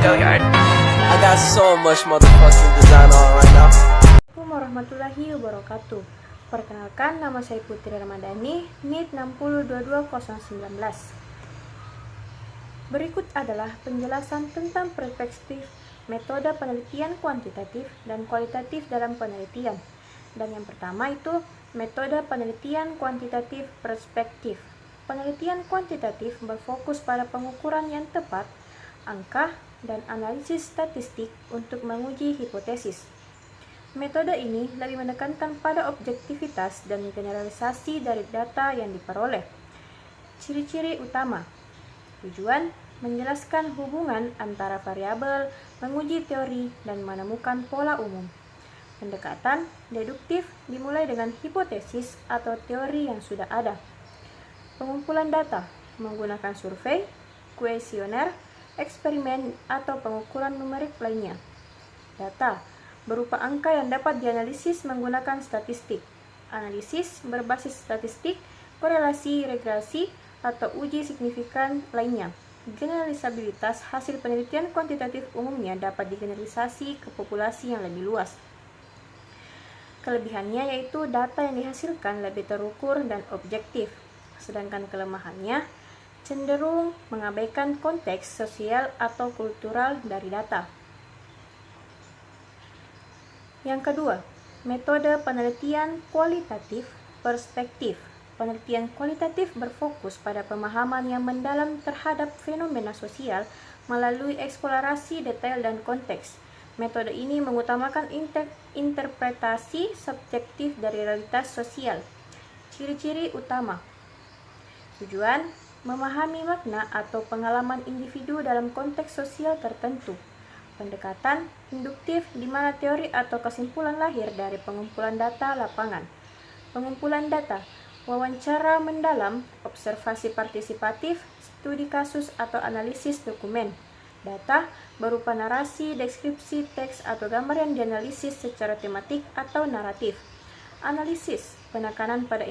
Hilliard. I got so much motherfucking design on right now. Assalamualaikum warahmatullahi wabarakatuh. Perkenalkan, nama saya Putri Ramadhani, NIT 6022019. Berikut adalah penjelasan tentang perspektif, metode penelitian kuantitatif dan kualitatif dalam penelitian. Dan yang pertama itu metode penelitian kuantitatif perspektif. Penelitian kuantitatif berfokus pada pengukuran yang tepat, angka, dan analisis statistik untuk menguji hipotesis. Metode ini lebih menekankan pada objektivitas dan generalisasi dari data yang diperoleh. Ciri-ciri utama: tujuan menjelaskan hubungan antara variabel, menguji teori, dan menemukan pola umum. Pendekatan deduktif dimulai dengan hipotesis atau teori yang sudah ada. Pengumpulan data menggunakan survei, kuesioner, eksperimen, atau pengukuran numerik lainnya. Data berupa angka yang dapat dianalisis menggunakan statistik. Analisis berbasis statistik, korelasi, regresi, atau uji signifikan lainnya. Generalisabilitas hasil penelitian kuantitatif umumnya dapat digeneralisasi ke populasi yang lebih luas. Kelebihannya yaitu data yang dihasilkan lebih terukur dan objektif, sedangkan kelemahannya cenderung mengabaikan konteks sosial atau kultural dari data. Yang kedua, metode penelitian kualitatif perspektif. Penelitian kualitatif berfokus pada pemahaman yang mendalam terhadap fenomena sosial melalui eksplorasi detail dan konteks. Metode ini mengutamakan interpretasi subjektif dari realitas sosial. Ciri-ciri utama: tujuan memahami makna atau pengalaman individu dalam konteks sosial tertentu. Pendekatan induktif di mana teori atau kesimpulan lahir dari pengumpulan data lapangan. Pengumpulan data, wawancara mendalam, observasi partisipatif, studi kasus atau analisis dokumen. Data berupa narasi, deskripsi, teks, atau gambar yang dianalisis secara tematik atau naratif. Analisis, penekanan pada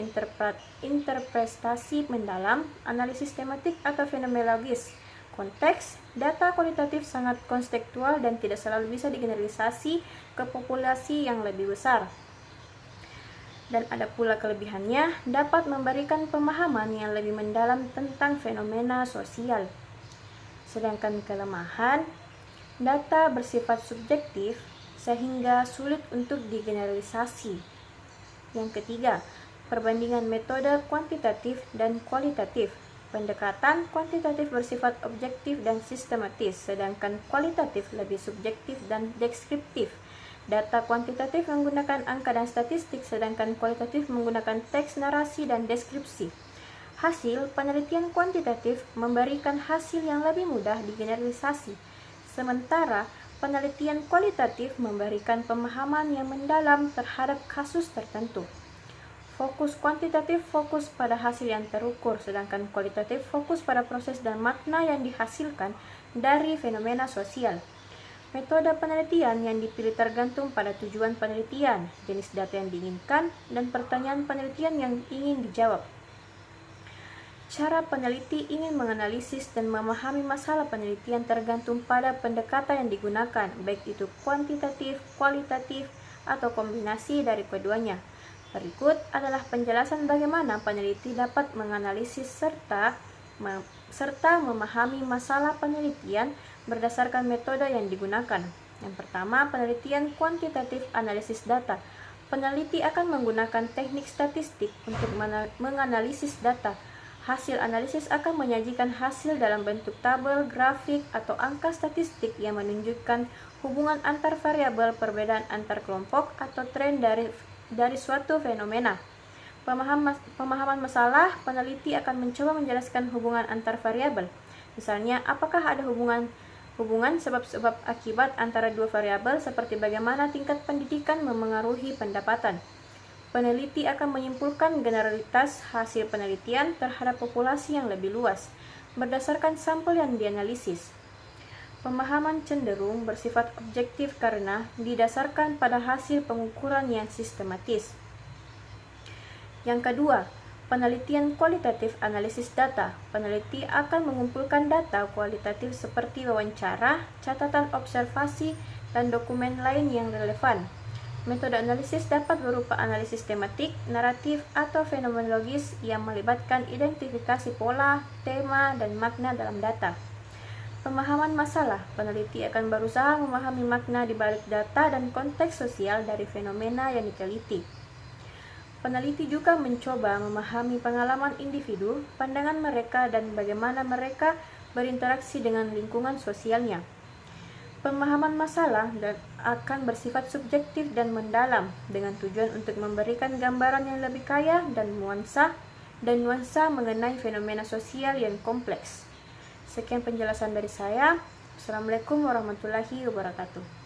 interpretasi mendalam, analisis tematik atau fenomenologis. Konteks, data kualitatif sangat konstekstual dan tidak selalu bisa digeneralisasi ke populasi yang lebih besar. Dan ada pula kelebihannya, dapat memberikan pemahaman yang lebih mendalam tentang fenomena sosial. Sedangkan kelemahan, data bersifat subjektif sehingga sulit untuk digeneralisasi. Yang ketiga, perbandingan metode kuantitatif dan kualitatif. Pendekatan kuantitatif bersifat objektif dan sistematis, sedangkan kualitatif lebih subjektif dan deskriptif. Data kuantitatif menggunakan angka dan statistik, sedangkan kualitatif menggunakan teks, narasi, dan deskripsi. Hasil penelitian kuantitatif memberikan hasil yang lebih mudah digeneralisasi, sementara penelitian kualitatif memberikan pemahaman yang mendalam terhadap kasus tertentu. Fokus kuantitatif fokus pada hasil yang terukur, sedangkan kualitatif fokus pada proses dan makna yang dihasilkan dari fenomena sosial. Metode penelitian yang dipilih tergantung pada tujuan penelitian, jenis data yang diinginkan, dan pertanyaan penelitian yang ingin dijawab. Cara peneliti ingin menganalisis dan memahami masalah penelitian tergantung pada pendekatan yang digunakan, baik itu kuantitatif, kualitatif, atau kombinasi dari keduanya. Berikut adalah penjelasan bagaimana peneliti dapat menganalisis serta memahami masalah penelitian berdasarkan metode yang digunakan. Yang pertama, penelitian kuantitatif analisis data. Peneliti akan menggunakan teknik statistik untuk menganalisis data. Hasil analisis akan menyajikan hasil dalam bentuk tabel, grafik, atau angka statistik yang menunjukkan hubungan antar variabel, perbedaan antar kelompok, atau tren dari suatu fenomena. Pemahaman masalah, peneliti akan mencoba menjelaskan hubungan antar variabel. Misalnya, apakah ada hubungan sebab-sebab akibat antara dua variabel, seperti bagaimana tingkat pendidikan memengaruhi pendapatan. Peneliti akan menyimpulkan generalitas hasil penelitian terhadap populasi yang lebih luas, berdasarkan sampel yang dianalisis. Pemahaman cenderung bersifat objektif karena didasarkan pada hasil pengukuran yang sistematis. Yang kedua, Penelitian kualitatif analisis data. Peneliti akan mengumpulkan data kualitatif seperti wawancara, catatan observasi, dan dokumen lain yang relevan. Metode analisis dapat berupa analisis tematik, naratif, atau fenomenologis yang melibatkan identifikasi pola, tema, dan makna dalam data. Pemahaman masalah. Peneliti akan berusaha memahami makna di balik data dan konteks sosial dari fenomena yang diteliti. Peneliti juga mencoba memahami pengalaman individu, pandangan mereka, dan bagaimana mereka berinteraksi dengan lingkungan sosialnya. Pemahaman masalah akan bersifat subjektif dan mendalam, dengan tujuan untuk memberikan gambaran yang lebih kaya dan nuansa mengenai fenomena sosial yang kompleks. Sekian penjelasan dari saya. Assalamualaikum warahmatullahi wabarakatuh.